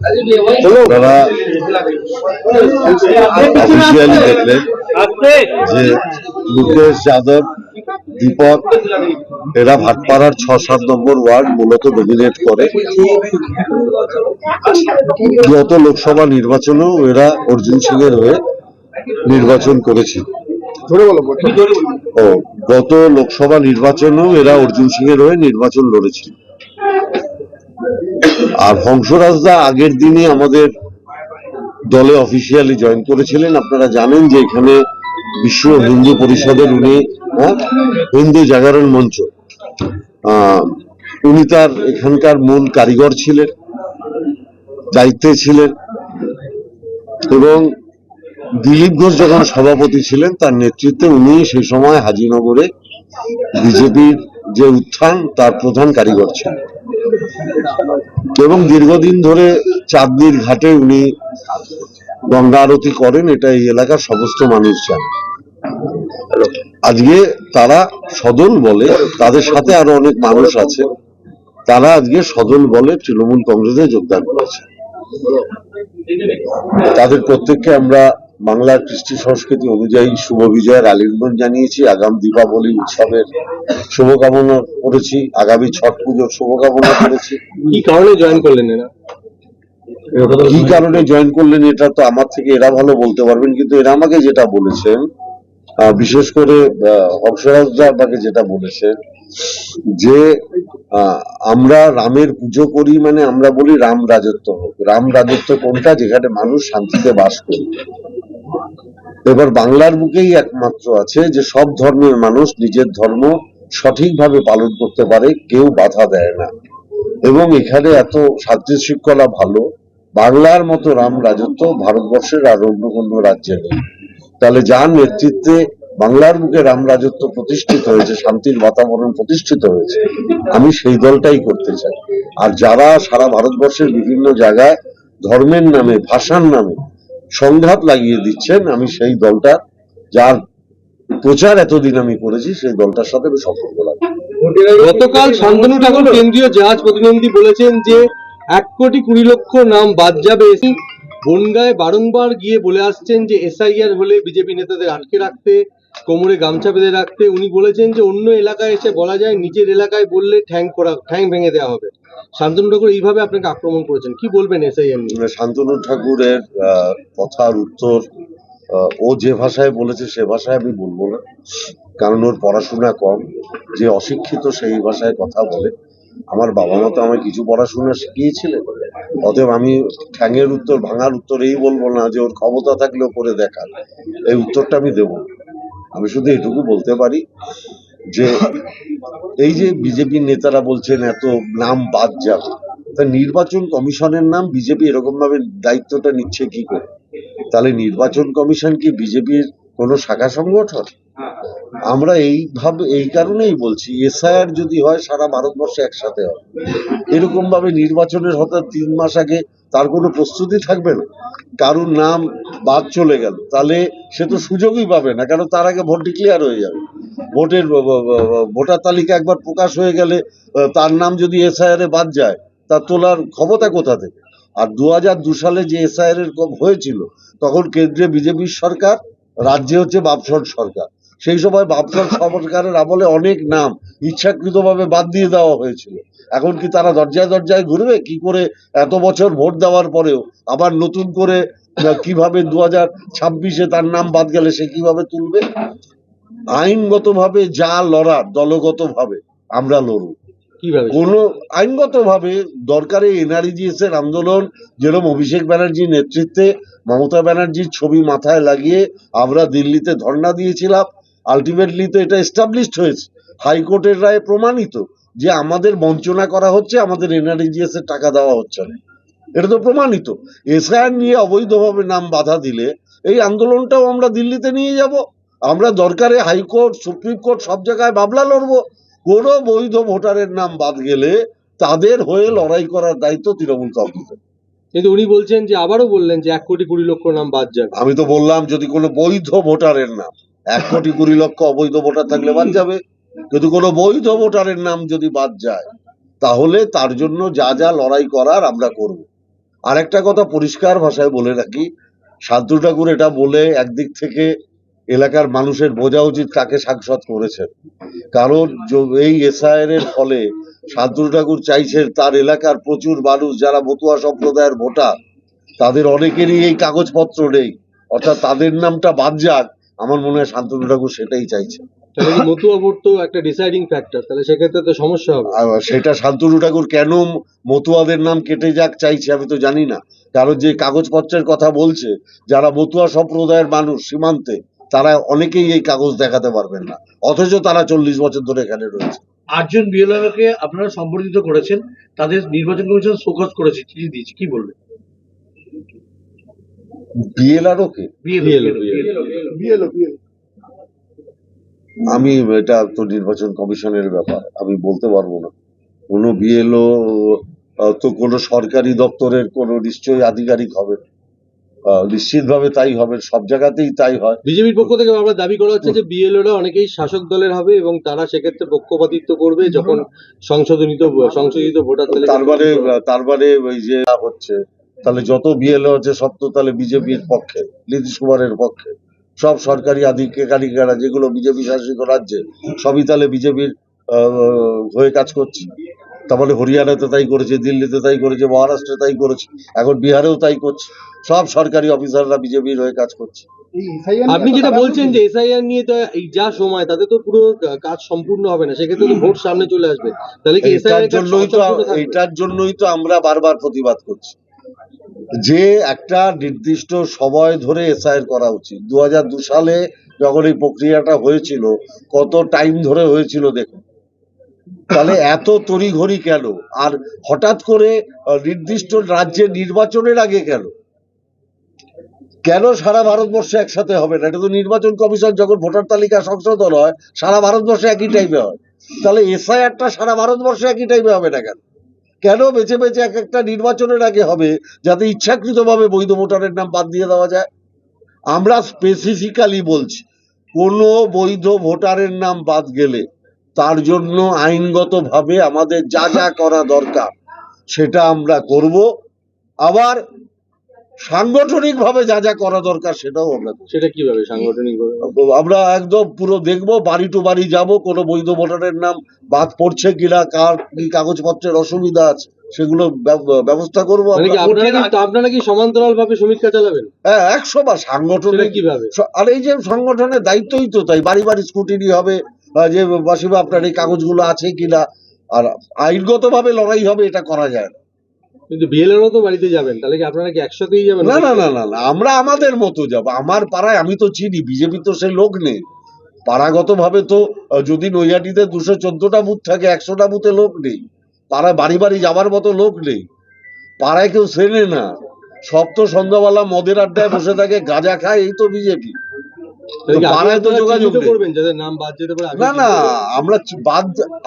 আপনারা অফিসিয়ালি দেখলেন যে মুকেশ যাদব, দীপক এরা ভাটপাড়ার 6-7 নম্বর ওয়ার্ড মূলত ডমিনেট করে। গত লোকসভা নির্বাচনেও এরা অর্জুন সিং এর হয়ে নির্বাচন করেছিল। গত লোকসভা নির্বাচনেও এরা অর্জুন সিং এর হয়ে নির্বাচন লড়েছিল। আর হংসরাজদা আগের দিনে আমাদের দলে অফিসিয়ালি জয়েন করেছিলেন। আপনারা জানেন যে এখানে বিশ্ব হিন্দু পরিষদের উনি হিন্দু জাগরণ মঞ্চ উনি তার এখানকার মূল কারিগর ছিলেন, দায়িত্বে ছিলেন। এবং দিলীপ ঘোষ যখন সভাপতি ছিলেন তার নেতৃত্বে উনি সেই সময় হাজিনগরে বিজেপির যে উত্থান তার প্রধান কারিগর ছিলেন। এবং দীর্ঘদিন ধরে চাঁদনীর ঘাটে উনি গঙ্গা আরতি করেন, এটা এই এলাকার সমস্ত মানুষ জানে। আজকে তারা সদল বলে, তাদের সাথে আরো অনেক মানুষ আছে, তারা আজকে সদল বলে তৃণমূল কংগ্রেসে যোগদান করেছে। তাদের প্রত্যেককে আমরা বাংলার কৃষ্টি সংস্কৃতি অনুযায়ী শুভ বিজয়ের আলিঙ্গন জানিয়েছি, আগাম দীপাবলি উৎসবের শুভকামনা করেছি, আগামী ছট পুজোর শুভকামনা করেছি। কি কারণে জয়েন করলেন এরা? কি কারণে জয়েন করলেন এটা তো আমার থেকে এরা ভালো বলতে পারবেন, কিন্তু এরা আমাকে যেটা বলেছেন, বিশেষ করে হংসরাজদা আমাকে যেটা বলেছেন যে আমরা রামের পুজো করি, মানে আমরা বলি রাম রাজত্ব হোক। রাম রাজত্ব কোনটা? যেখানে মানুষ শান্তিতে বাস করে। এবার বাংলার বুকেই একমাত্র আছে যে সব ধর্মের মানুষ নিজের ধর্ম সঠিকভাবে পালন করতে পারে, কেউ বাধা দেয় না। এবং এখানে এত শান্তি শৃঙ্খলা ভালো, বাংলার মতো রাম রাজত্ব ভারতবর্ষের আর অন্য কোনো রাজ্যে নেই। তাহলে যার নেতৃত্বে বাংলার বুকে রাম রাজত্ব প্রতিষ্ঠিত হয়েছে, শান্তির বাতাবরণ প্রতিষ্ঠিত হয়েছে, আমি সেই দলটাই করতে চাই। আর যারা সারা ভারতবর্ষের বিভিন্ন জায়গায় ধর্মের নামে, ভাষার নামে সংঘাত লাগিয়ে দিচ্ছেন, আমি সেই দলটা, যার প্রচার এতদিন আমি করেছি, সেই দলটার সাথে আমি সম্পর্ক রাখবো। গতকাল শান্তনু ঠাকুর কেন্দ্রীয় জাহাজ প্রতিনিধি বলেছেন যে 1,20,00,000 নাম বাদ যাবে। বনগাঁয় বারংবার গিয়ে বলে আসছেন যে এসআইআর হলে বিজেপি নেতাদের আটকে রাখতে, কোমরে গামছা বেঁধে রাখতে। উনি বলেছেন যে অন্য এলাকায় এসে বলা যায়, নিজের এলাকায় বললে ঠ্যাং ভেঙে দেওয়া হবে। শান্তনু ঠাকুর এইভাবে আপনাকে আক্রমণ করেছেন, কি বলবেন এসআইআর নিয়ে? শান্তনু ঠাকুরের কথার উত্তর ও যে ভাষায় বলেছে সে ভাষায় আমি বলবো না, কারণ ওর পড়াশোনা কম। যে অশিক্ষিত সেই ভাষায় কথা বলে। আমার বাবা মা তো আমায় কিছু পড়াশোনা শিখিয়েছিলেন, অতএব আমি ঠ্যাঙের উত্তর, ভাঙার উত্তর এই বলবো না যে ওর ক্ষমতা থাকলেও করে দেখান, এই উত্তরটা আমি দেব। আমি শুধু এটুকু বলতে পারি যে এই যে বিজেপির নেতারা বলছেন এত নাম বাদ যাবে, তা নির্বাচন কমিশনের নাম বিজেপি এরকম ভাবে দায়িত্বটা নিচ্ছে কি করে? তাহলে নির্বাচন কমিশন কি বিজেপির কোনো শাখা সংগঠন? আমরা এই কারণেই বলছি, এসআইআর যদি হয় সারা ভারতবর্ষে একসাথে হবে। এরকম ভাবে নির্বাচনের হঠাৎ 3 মাস আগে তার কোনো প্রস্তুতি থাকবে না, কারুর নাম বাদ চলে গেল, তাহলে সে তো সুযোগই পাবে না, কারণ তার আগে ভোট ডিক্লেয়ার হয়ে যাবে। ভোটার তালিকা একবার প্রকাশ হয়ে গেলে তার নাম যদি এসআইআর এ বাদ যায়, তার তোলার ক্ষমতা কোথা থেকে? আর 2002 সালে যে এসআইআর এর হয়েছিল, তখন কেন্দ্রে বিজেপির সরকার, রাজ্যে হচ্ছে বামফ্রন্ট সরকার। সেই সময় বামফ্রন্ট সরকারের আমলে অনেক নাম ইচ্ছাকৃতভাবে বাদ দিয়ে দেওয়া হয়েছিল। এখন কি তারা দরজায় দরজায় ঘুরবে? কি করে এত বছর ভোট দেওয়ার পরেও আবার নতুন করে কিভাবে 2026-এ তার নাম বাদ গেলে সে কিভাবে তুলবে? আইনগতভাবে যা লড়ার, দলগতভাবে আমরা লড়ব। কোন আইনগতভাবে দরকারে এনআরইজিএস এর আন্দোলন, যেরকম অভিষেক ব্যানার্জির নেতৃত্বে মমতা ব্যানার্জির ছবি মাথায় লাগিয়ে আমরা দিল্লিতে ধর্ণা দিয়েছিলাম, আলটিমেটলি তো এটা এস্টাবলিশড হয়েছে, হাইকোর্টের রায়ে প্রমাণিত যে আমাদের বঞ্চনা করা হচ্ছে, আমাদের এনআরইজিএস এর টাকা দেওয়া হচ্ছে না। এটা তো প্রমাণিত। এসআইআর নিয়ে অবৈধভাবে নাম বাধা দিলে এই আন্দোলনটাও আমরা দিল্লিতে নিয়ে যাব। আমরা দরকারে হাইকোর্ট, সুপ্রিম কোর্ট সব জায়গায় মামলা লড়বো। কোন বৈধ ভোটারের নাম বাদ গেলে তাদের হয়ে লড়াই করার দায়িত্ব তৃণমূল কংগ্রেসের। কিন্তু উনি বলছেন যে, আবারও বললেন যে 1,20,00,000 নাম বাদ যাবে। আমি তো বললাম যদি কোনো বৈধ ভোটারের নাম, 1,20,00,000 অবৈধ ভোটার থাকলে বাদ যাবে, কিন্তু কোনো বৈধ ভোটারের নাম যদি বাদ যায়, তাহলে তার জন্য যা যা লড়াই করার আমরা করব। আর একটা কথা পরিষ্কার ভাষায় বলে রাখি, শান্তনু ঠাকুর এটা বলে একদিক থেকে এলাকার মানুষের বোঝা উচিত কাকে সাংসদ করেছেন। কারণ এই এসআইআর এর ফলে শান্তনু ঠাকুর চাইছেন তার এলাকার প্রচুর মানুষ যারা মতুয়া সম্প্রদায়ের ভোটার, তাদের অনেকেরই এই কাগজপত্র নেই, অর্থাৎ তাদের নামটা বাদ যাক। আমার মনে হয় শান্তনু ঠাকুর সেটাই চাইছে। তাহলে কি মতুয়া ভোট তো একটা ডিসাইডিং ফ্যাক্টর, তাহলে সেক্ষেত্রে তো সমস্যা হবে। আর সেটা শান্তনু ঠাকুর কেন মতুয়াদের নাম কেটে যাক চাইছে আমি তো জানি না। কারণ যে কাগজপত্রের কথা বলছে, যারা মতুয়া সম্প্রদায়ের মানুষ সীমান্তে, তারা অনেকেই এই কাগজ দেখাতে পারবেন না, অথচ তারা 40 বছর ধরে এখানে রয়েছে। 8 জন বিএলআরকে আপনারা সম্বর্ধিত করেছেন, তাদের নির্বাচন কমিশন শোকজ করেছে, চিঠি দিয়েছে, কি বলবেন? বিএলআরও কে? বিএলও আমি এটা তো নির্বাচন কমিশনের ব্যাপার, আমি বলতে পারবো না। কোনো বিএলও তো কোনো সরকারি দপ্তরের কোনো নিশ্চয়ই আধিকারিক হবে, নিশ্চিতভাবে তাই হবে, সব জায়গাতেই তাই হয়। বিজেপির পক্ষ থেকে বারবার দাবি করা হচ্ছে যে বিএলওরা অনেকেই শাসক দলের হবে এবং তারা সেক্ষেত্রে পক্ষপাতিত্ব করবে যখন সংশোধিত ভোটার তার মানে ওই যে হচ্ছে, তাহলে যত বিএলও হচ্ছে সব তো তাহলে বিজেপির পক্ষে, নীতিশ কুমারের পক্ষে। সব সরকারি আধিকারিকেরা যেগুলো বিজেপি শাসিত রাজ্যে, সবই তাহলে বিজেপির হয়ে কাজ করছে। তারপরে হরিয়ানাতে তাই করেছে, দিল্লিতে তাই করেছে, মহারাষ্ট্রে তাই করেছে, এখন বিহারেও তাই করছে। সব সরকারি অফিসাররা বিজেপির হয়ে কাজ করছে। আপনি যেটা বলছেন যে এসআইআর নিয়ে তো এই যা সময় তাতে তো পুরো কাজ সম্পূর্ণ হবে না, সেক্ষেত্রে তো ভোট সামনে চলে আসবে, তাহলে কি এইটার জন্যই তো আমরা বারবার প্রতিবাদ করছি যে একটা নির্দিষ্ট সময় ধরে এসআইআর করা উচিত। 2002 সালে যখন এই প্রক্রিয়াটা হয়েছিল, কত টাইম ধরে হয়েছিল দেখুন। তাহলে এত তড়িঘড়ি কেন? আর হঠাৎ করে নির্দিষ্ট রাজ্যে নির্বাচনের আগে কেন সারা ভারতবর্ষে একসাথে হবে না? এটা তো নির্বাচন কমিশন যখন ভোটার তালিকা সংশোধন হয় সারা ভারতবর্ষে একই টাইমে হয়, তাহলে এসআইআরটা সারা ভারতবর্ষে একই টাইমে হবে না কেন? কেন বেছে বেছে এক একটা নির্বাচনের আগে হবে, যাতে ইচ্ছাকৃতভাবে বৈধ ভোটারের নাম বাদ দিয়ে দেওয়া যায়? আমরা স্পেসিফিক্যালি বলছি, কোনো বৈধ ভোটারের নাম বাদ গেলে তার জন্য আইনগতভাবে আমাদের যা যা করা দরকার সেটা আমরা করব, আবার সাংগঠনিকভাবে যা যা করা দরকার সেটাও আমরা করব। সেটা কিভাবে সাংগঠনিক আমরা একদম পুরো দেখবো, বাড়ি টু বাড়ি যাব, কোনো বৈধ ভোটারের নাম বাদ পড়ছে কিনা, কার কি কাগজপত্রের অসুবিধা আছে সেগুলো ব্যবস্থা করবো। আপনারা কি সমান্তরাল ভাবে সমীক্ষা চালাবেন? হ্যাঁ, 100বার সাংগঠনিক কিভাবে। আর এই যে সংগঠনের দায়িত্বই তো তাই, বাড়ি বাড়ি স্কুটিনি হবে, যে বাসিবা আপনার এই কাগজগুলো আছে কিনা, আর আইনগতভাবে লড়াই হবে, এটা করা যায় না। কিন্তু বিএলওরও তো বাড়িতে যাবেন, তাহলে কি আপনারা কি একসাথেই যাবেন? না না না না না, আমরা আমাদের মতো যাব। আমার পাড়ায় আমি তো চিনি, বিজেপি তো সে লোক নেই। পাড়াগত ভাবে তো যদি নৈহাটিতে 214টা বুথ থাকে, 100টা বুথে লোক নেই। পাড়ায় বাড়ি বাড়ি যাবার মতো লোক নেই, পাড়ায় কেউ চেনে না। সব তো সন্ধ্যাবেলা মদের আড্ডায় বসে থাকে, গাঁজা খায়, এই তো বিজেপি। পাড়ায় তো যোগাযোগ করবেন যাদের নাম বাদ যেতে পারে। না না,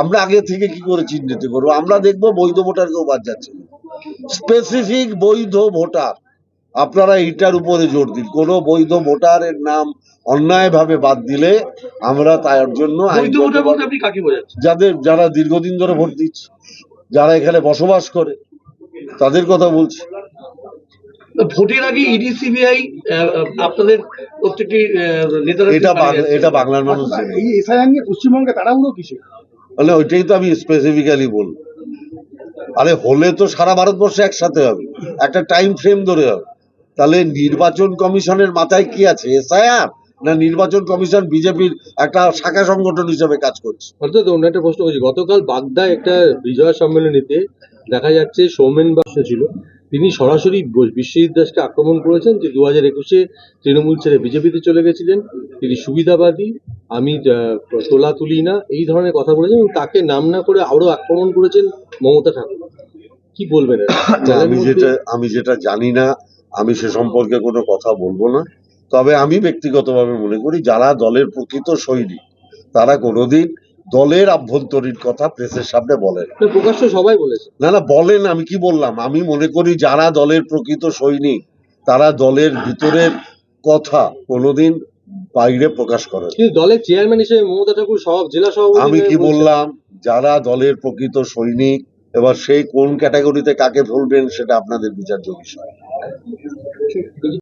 আমরা আগে থেকে কি করে চিহ্নিত করবো? আমরা দেখবো বৈধ ভোটার কেউ বাদ যাচ্ছে, স্পেসিফিক বৈধ ভোটার। আপনারা এইটার উপরে জোর দিন, কোন বৈধ ভোটারের নাম অন্যায়ভাবে বাদ দিলে আমরা তার জন্য যারা দীর্ঘদিন ধরে ভোট দিচ্ছে, যারা এখানে বসবাস করে, তাদের কথা বলছি। ভোটের আগে ইডি সিবিআই আপনাদের প্রত্যেকটি এটা বাংলার মানুষ জানে। এই এসআইআর নিয়ে পশ্চিমবঙ্গে তাড়াহুড়ো কিসে? তাহলে ওইটাই তো আমি স্পেসিফিক্যালি বলবো। আরে হলে তো সারা ভারতবর্ষে একসাথে হবে, একটা টাইম ফ্রেম ধরে হবে। তাহলে নির্বাচন কমিশনের মাথায় কি আছে, এসআইআর না নির্বাচন কমিশন বিজেপির একটা শাখা সংগঠন হিসেবে কাজ করছে? অর্থাৎ অন্য একটা প্রশ্ন করছি, গতকাল বাগদায় একটা বিজয় সম্মেলনীতে দেখা যাচ্ছে সৌমেন বাবু ছিল, তিনি সরাসরি বিশ্বজিৎ দাসকে আক্রমণ করেছেন যে 2021-এ তৃণমূল ছেড়ে বিজেপিতে চলে গেছিলেন, তিনি সুবিধাবাদী, আমি তোলা তুলি না, এই ধরনের কথা বলেছেন এবং তাকে নাম না করে আরো আক্রমণ করেছেন মমতা ঠাকুর। কি বলবেন? আমি যেটা জানি না, আমি সে সম্পর্কে কোনো কথা বলবো না। তবে আমি ব্যক্তিগতভাবে মনে করি, যারা দলের প্রকৃত সৈনিক তারা কোনোদিন দলের আভ্যন্তরীণ কথা প্রেসের সামনে বলেন। প্রকাশ্য সবাই বলেছে। না না, বলেন, আমি কি বললাম? আমি মনে করি যারা দলের প্রকৃত সৈনিক তারা দলের ভিতরের কথা কোনোদিন বাইরে প্রকাশ করে। কিন্তু দলের চেয়ারম্যান হিসেবে মমতা ঠাকুর জেলা সভাপতি, আমি কি বললাম? যারা দলের প্রকৃত সৈনিক এবার সেই কোন ক্যাটাগরিতে কাকে ফেলবেন সেটা আপনাদের বিচার্য বিষয়।